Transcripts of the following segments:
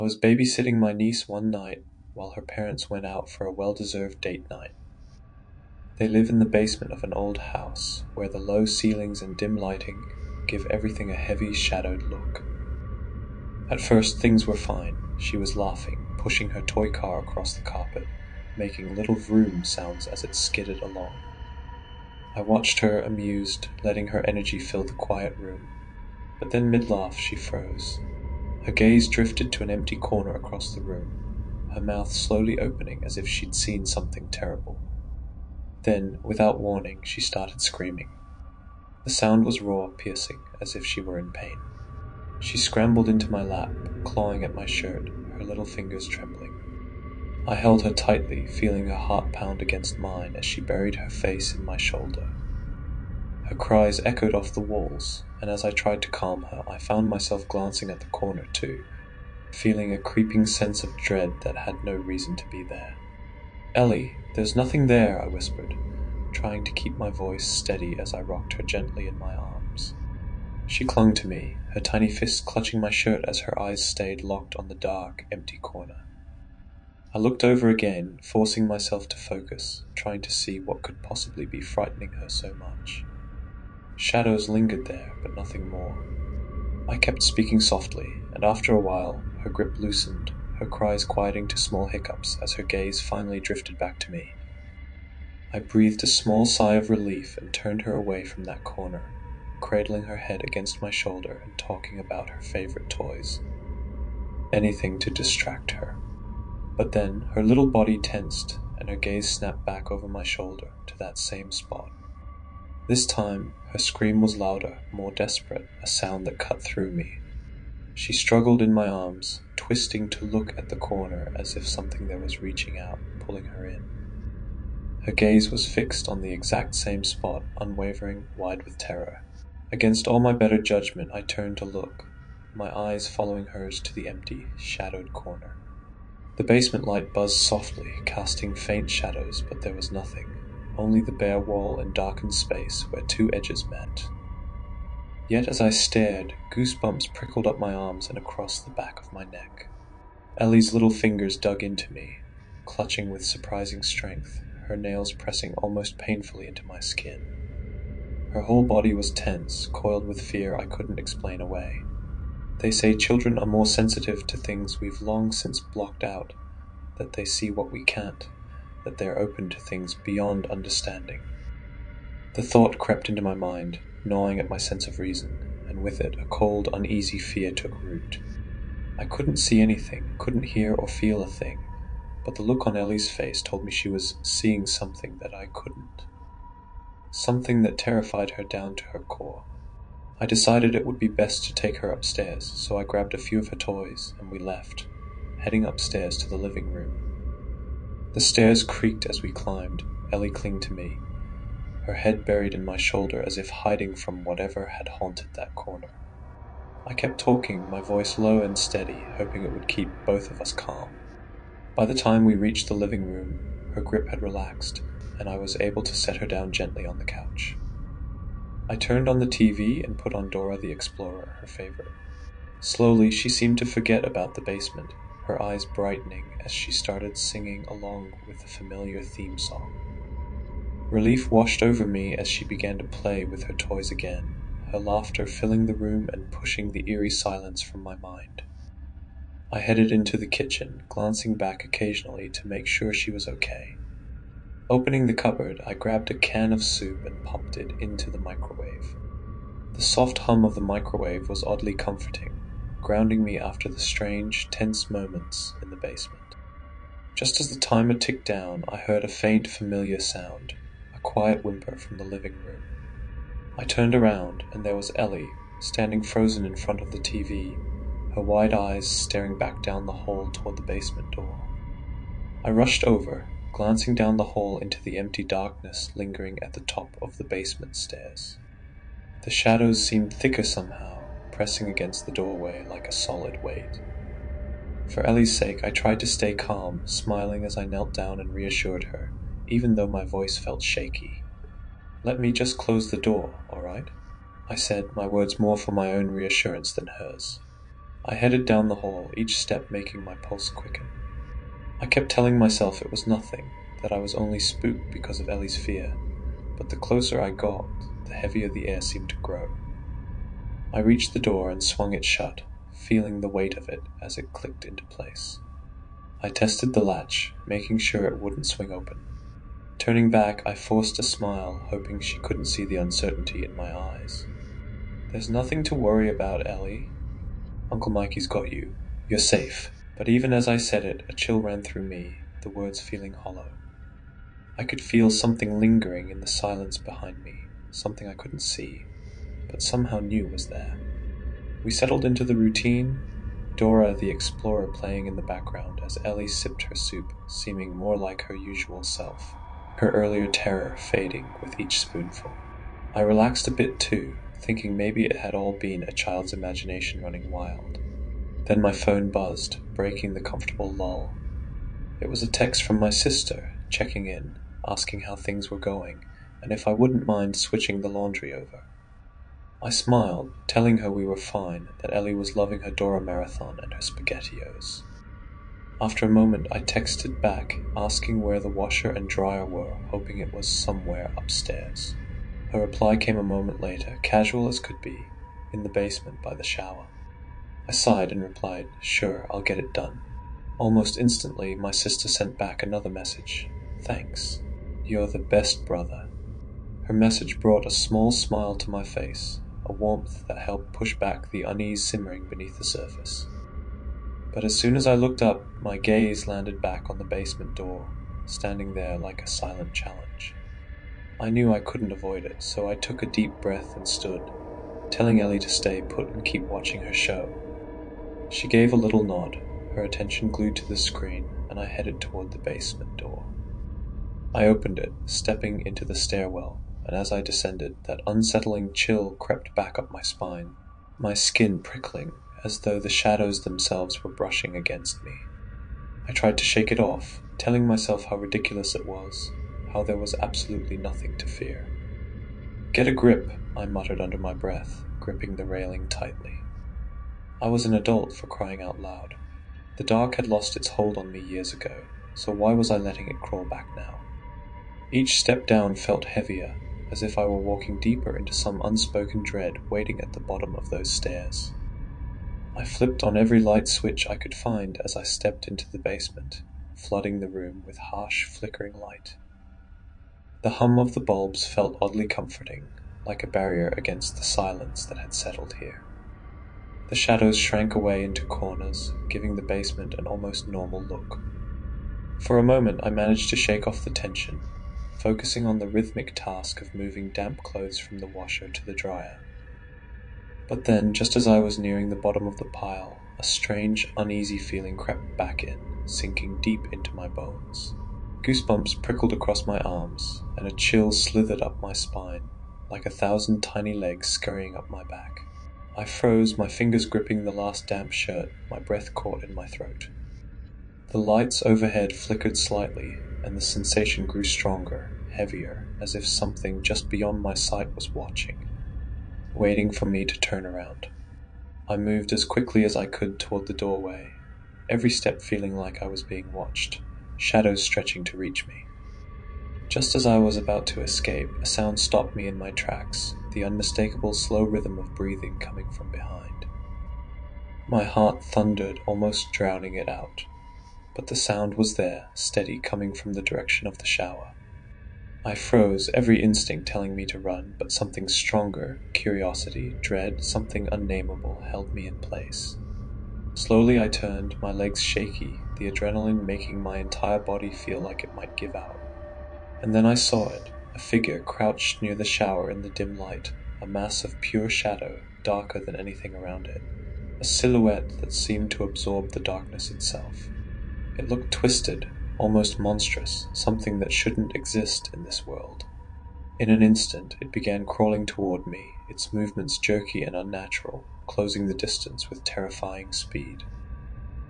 I was babysitting my niece one night while her parents went out for a well-deserved date night. They live in the basement of an old house where the low ceilings and dim lighting give everything a heavy, shadowed look. At first things were fine. She was laughing, pushing her toy car across the carpet, making little vroom sounds as it skidded along. I watched her, amused, letting her energy fill the quiet room. But then mid-laugh she froze. Her gaze drifted to an empty corner across the room, her mouth slowly opening as if she'd seen something terrible. Then, without warning, she started screaming. The sound was raw, piercing, as if she were in pain. She scrambled into my lap, clawing at my shirt, her little fingers trembling. I held her tightly, feeling her heart pound against mine as she buried her face in my shoulder. Her cries echoed off the walls, and as I tried to calm her, I found myself glancing at the corner too, feeling a creeping sense of dread that had no reason to be there. "Ellie, there's nothing there," I whispered, trying to keep my voice steady as I rocked her gently in my arms. She clung to me, her tiny fists clutching my shirt as her eyes stayed locked on the dark, empty corner. I looked over again, forcing myself to focus, trying to see what could possibly be frightening her so much. Shadows lingered there, but nothing more. I kept speaking softly, and after a while, her grip loosened, her cries quieting to small hiccups as her gaze finally drifted back to me. I breathed a small sigh of relief and turned her away from that corner, cradling her head against my shoulder and talking about her favorite toys. Anything to distract her. But then her little body tensed, and her gaze snapped back over my shoulder to that same spot. This time, her scream was louder, more desperate, a sound that cut through me. She struggled in my arms, twisting to look at the corner as if something there was reaching out, pulling her in. Her gaze was fixed on the exact same spot, unwavering, wide with terror. Against all my better judgment, I turned to look, my eyes following hers to the empty, shadowed corner. The basement light buzzed softly, casting faint shadows, but there was nothing, only the bare wall and darkened space where two edges met. Yet as I stared, goosebumps prickled up my arms and across the back of my neck. Ellie's little fingers dug into me, clutching with surprising strength, her nails pressing almost painfully into my skin. Her whole body was tense, coiled with fear I couldn't explain away. They say children are more sensitive to things we've long since blocked out, that they see what we can't, that they're open to things beyond understanding. The thought crept into my mind, gnawing at my sense of reason, and with it a cold, uneasy fear took root. I couldn't see anything, couldn't hear or feel a thing, but the look on Ellie's face told me she was seeing something that I couldn't. Something that terrified her down to her core. I decided it would be best to take her upstairs, so I grabbed a few of her toys, and we left, heading upstairs to the living room. The stairs creaked as we climbed, Ellie clinging to me, her head buried in my shoulder as if hiding from whatever had haunted that corner. I kept talking, my voice low and steady, hoping it would keep both of us calm. By the time we reached the living room, her grip had relaxed, and I was able to set her down gently on the couch. I turned on the TV and put on Dora the Explorer, her favorite. Slowly, she seemed to forget about the basement, her eyes brightening as she started singing along with the familiar theme song. Relief washed over me as she began to play with her toys again, her laughter filling the room and pushing the eerie silence from my mind. I headed into the kitchen, glancing back occasionally to make sure she was okay. Opening the cupboard, I grabbed a can of soup and popped it into the microwave. The soft hum of the microwave was oddly comforting, grounding me after the strange, tense moments in the basement. Just as the timer ticked down, I heard a faint, familiar sound, a quiet whimper from the living room. I turned around, and there was Ellie, standing frozen in front of the TV, her wide eyes staring back down the hall toward the basement door. I rushed over, glancing down the hall into the empty darkness lingering at the top of the basement stairs. The shadows seemed thicker somehow, pressing against the doorway like a solid weight. For Ellie's sake, I tried to stay calm, smiling as I knelt down and reassured her, even though my voice felt shaky. "Let me just close the door, all right?" I said, my words more for my own reassurance than hers. I headed down the hall, each step making my pulse quicken. I kept telling myself it was nothing, that I was only spooked because of Ellie's fear, but the closer I got, the heavier the air seemed to grow. I reached the door and swung it shut, feeling the weight of it as it clicked into place. I tested the latch, making sure it wouldn't swing open. Turning back, I forced a smile, hoping she couldn't see the uncertainty in my eyes. "There's nothing to worry about, Ellie. Uncle Mikey's got you. You're safe." But even as I said it, a chill ran through me, the words feeling hollow. I could feel something lingering in the silence behind me, something I couldn't see, but somehow knew was there. We settled into the routine, Dora the Explorer playing in the background as Ellie sipped her soup, seeming more like her usual self, her earlier terror fading with each spoonful. I relaxed a bit too, thinking maybe it had all been a child's imagination running wild. Then my phone buzzed, breaking the comfortable lull. It was a text from my sister, checking in, asking how things were going, and if I wouldn't mind switching the laundry over. I smiled, telling her we were fine, that Ellie was loving her Dora marathon and her SpaghettiOs. After a moment I texted back, asking where the washer and dryer were, hoping it was somewhere upstairs. Her reply came a moment later, casual as could be, in the basement by the shower. I sighed and replied, "Sure, I'll get it done." Almost instantly, my sister sent back another message. "Thanks. You're the best brother." Her message brought a small smile to my face, a warmth that helped push back the unease simmering beneath the surface. But as soon as I looked up, my gaze landed back on the basement door, standing there like a silent challenge. I knew I couldn't avoid it, so I took a deep breath and stood, telling Ellie to stay put and keep watching her show. She gave a little nod, her attention glued to the screen, and I headed toward the basement door. I opened it, stepping into the stairwell, and as I descended, that unsettling chill crept back up my spine, my skin prickling, as though the shadows themselves were brushing against me. I tried to shake it off, telling myself how ridiculous it was, how there was absolutely nothing to fear. "Get a grip," I muttered under my breath, gripping the railing tightly. I was an adult, for crying out loud. The dark had lost its hold on me years ago, so why was I letting it crawl back now? Each step down felt heavier, as if I were walking deeper into some unspoken dread waiting at the bottom of those stairs. I flipped on every light switch I could find as I stepped into the basement, flooding the room with harsh, flickering light. The hum of the bulbs felt oddly comforting, like a barrier against the silence that had settled here. The shadows shrank away into corners, giving the basement an almost normal look. For a moment I managed to shake off the tension, focusing on the rhythmic task of moving damp clothes from the washer to the dryer. But then, just as I was nearing the bottom of the pile, a strange, uneasy feeling crept back in, sinking deep into my bones. Goosebumps prickled across my arms, and a chill slithered up my spine, like 1,000 tiny legs scurrying up my back. I froze, my fingers gripping the last damp shirt, my breath caught in my throat. The lights overhead flickered slightly, and the sensation grew stronger, heavier, as if something just beyond my sight was watching, waiting for me to turn around. I moved as quickly as I could toward the doorway, every step feeling like I was being watched, shadows stretching to reach me. Just as I was about to escape, a sound stopped me in my tracks, the unmistakable slow rhythm of breathing coming from behind. My heart thundered, almost drowning it out. But the sound was there, steady, coming from the direction of the shower. I froze, every instinct telling me to run, but something stronger, curiosity, dread, something unnameable, held me in place. Slowly I turned, my legs shaky, the adrenaline making my entire body feel like it might give out. And then I saw it, a figure crouched near the shower in the dim light, a mass of pure shadow, darker than anything around it, a silhouette that seemed to absorb the darkness itself. It looked twisted, almost monstrous, something that shouldn't exist in this world. In an instant, it began crawling toward me, its movements jerky and unnatural, closing the distance with terrifying speed.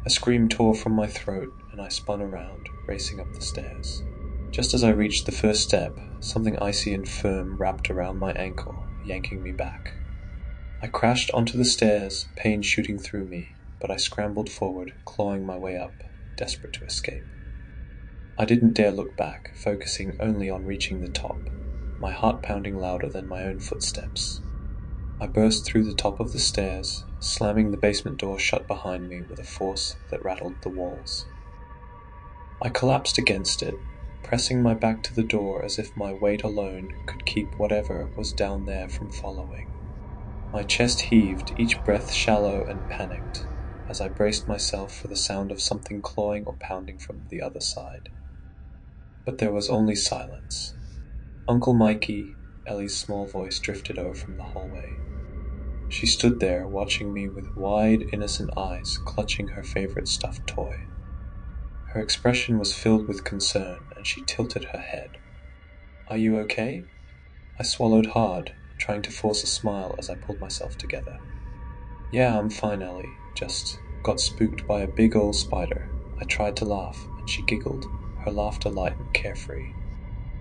A scream tore from my throat, and I spun around, racing up the stairs. Just as I reached the first step, something icy and firm wrapped around my ankle, yanking me back. I crashed onto the stairs, pain shooting through me, but I scrambled forward, clawing my way up, desperate to escape. I didn't dare look back, focusing only on reaching the top, my heart pounding louder than my own footsteps. I burst through the top of the stairs, slamming the basement door shut behind me with a force that rattled the walls. I collapsed against it, pressing my back to the door as if my weight alone could keep whatever was down there from following. My chest heaved, each breath shallow and panicked, as I braced myself for the sound of something clawing or pounding from the other side. But there was only silence. Uncle Mikey, Ellie's small voice drifted over from the hallway. She stood there, watching me with wide, innocent eyes, clutching her favorite stuffed toy. Her expression was filled with concern, and she tilted her head. "Are you okay?" I swallowed hard, trying to force a smile as I pulled myself together. "Yeah, I'm fine, Ellie. Just got spooked by a big old spider." I tried to laugh, and she giggled, her laughter light and carefree.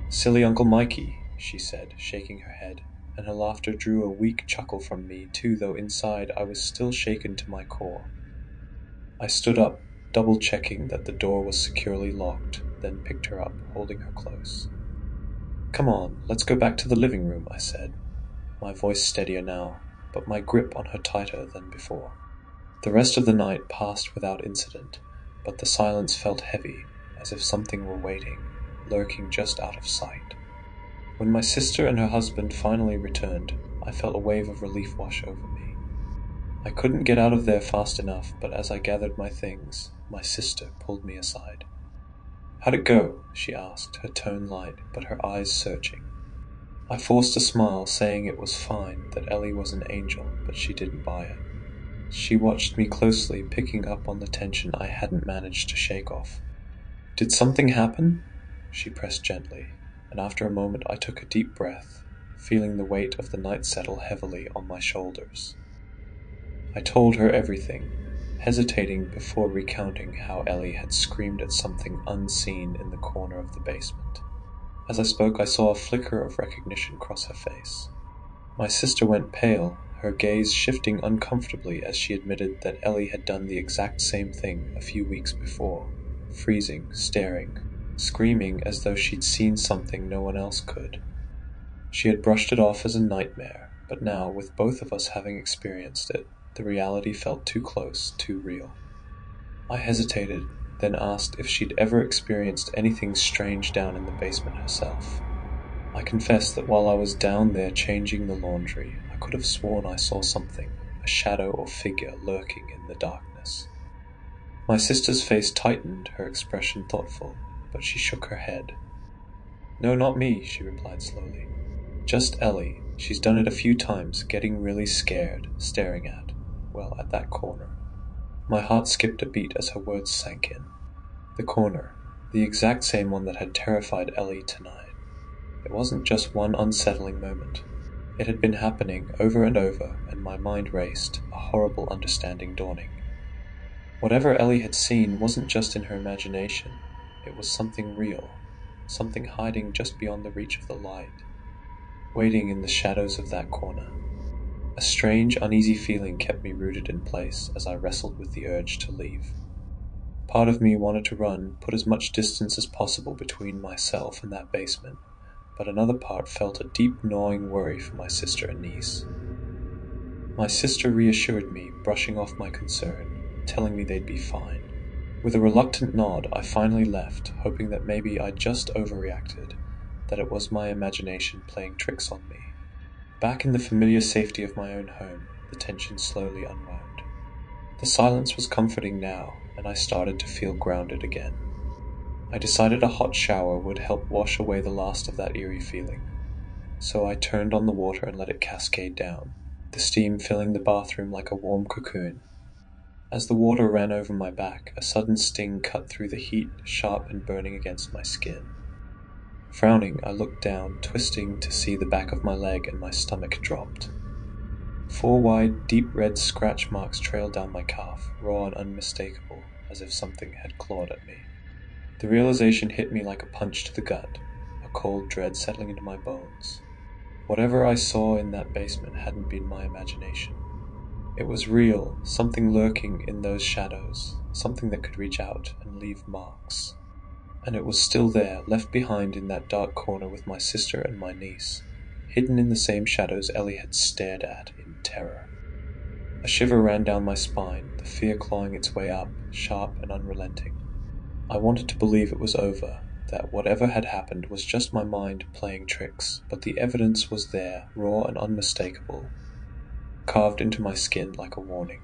"Silly Uncle Mikey," she said, shaking her head, and her laughter drew a weak chuckle from me too, though inside I was still shaken to my core. I stood up, double-checking that the door was securely locked, then picked her up, holding her close. "Come on, let's go back to the living room," I said, my voice steadier now, but my grip on her tighter than before. The rest of the night passed without incident, but the silence felt heavy, as if something were waiting, lurking just out of sight. When my sister and her husband finally returned, I felt a wave of relief wash over me. I couldn't get out of there fast enough, but as I gathered my things, my sister pulled me aside. "How'd it go?" she asked, her tone light, but her eyes searching. I forced a smile, saying it was fine, that Ellie was an angel, but she didn't buy it. She watched me closely, picking up on the tension I hadn't managed to shake off. "Did something happen?" She pressed gently, and after a moment I took a deep breath, feeling the weight of the night settle heavily on my shoulders. I told her everything, hesitating before recounting how Ellie had screamed at something unseen in the corner of the basement. As I spoke, I saw a flicker of recognition cross her face. My sister went pale, her gaze shifting uncomfortably as she admitted that Ellie had done the exact same thing a few weeks before, freezing, staring, screaming as though she'd seen something no one else could. She had brushed it off as a nightmare, but now, with both of us having experienced it, the reality felt too close, too real. I hesitated, then asked if she'd ever experienced anything strange down in the basement herself. I confessed that while I was down there changing the laundry, I could have sworn I saw something, a shadow or figure lurking in the darkness. My sister's face tightened, her expression thoughtful, but she shook her head. "No, not me," she replied slowly. "Just Ellie. She's done it a few times, getting really scared, staring at that corner." My heart skipped a beat as her words sank in. The corner, the exact same one that had terrified Ellie tonight. It wasn't just one unsettling moment. It had been happening over and over, and my mind raced, a horrible understanding dawning. Whatever Ellie had seen wasn't just in her imagination. It was something real, something hiding just beyond the reach of the light, waiting in the shadows of that corner. A strange, uneasy feeling kept me rooted in place as I wrestled with the urge to leave. Part of me wanted to run, put as much distance as possible between myself and that basement, but another part felt a deep gnawing worry for my sister and niece. My sister reassured me, brushing off my concern, telling me they'd be fine. With a reluctant nod, I finally left, hoping that maybe I'd just overreacted, that it was my imagination playing tricks on me. Back in the familiar safety of my own home, the tension slowly unwound. The silence was comforting now, and I started to feel grounded again. I decided a hot shower would help wash away the last of that eerie feeling. So I turned on the water and let it cascade down, the steam filling the bathroom like a warm cocoon. As the water ran over my back, a sudden sting cut through the heat, sharp and burning against my skin. Frowning, I looked down, twisting to see the back of my leg, and my stomach dropped. 4 wide, deep red scratch marks trailed down my calf, raw and unmistakable, as if something had clawed at me. The realization hit me like a punch to the gut, a cold dread settling into my bones. Whatever I saw in that basement hadn't been my imagination. It was real, something lurking in those shadows, something that could reach out and leave marks. And it was still there, left behind in that dark corner with my sister and my niece, hidden in the same shadows Ellie had stared at in terror. A shiver ran down my spine, the fear clawing its way up, sharp and unrelenting. I wanted to believe it was over, that whatever had happened was just my mind playing tricks, but the evidence was there, raw and unmistakable, carved into my skin like a warning.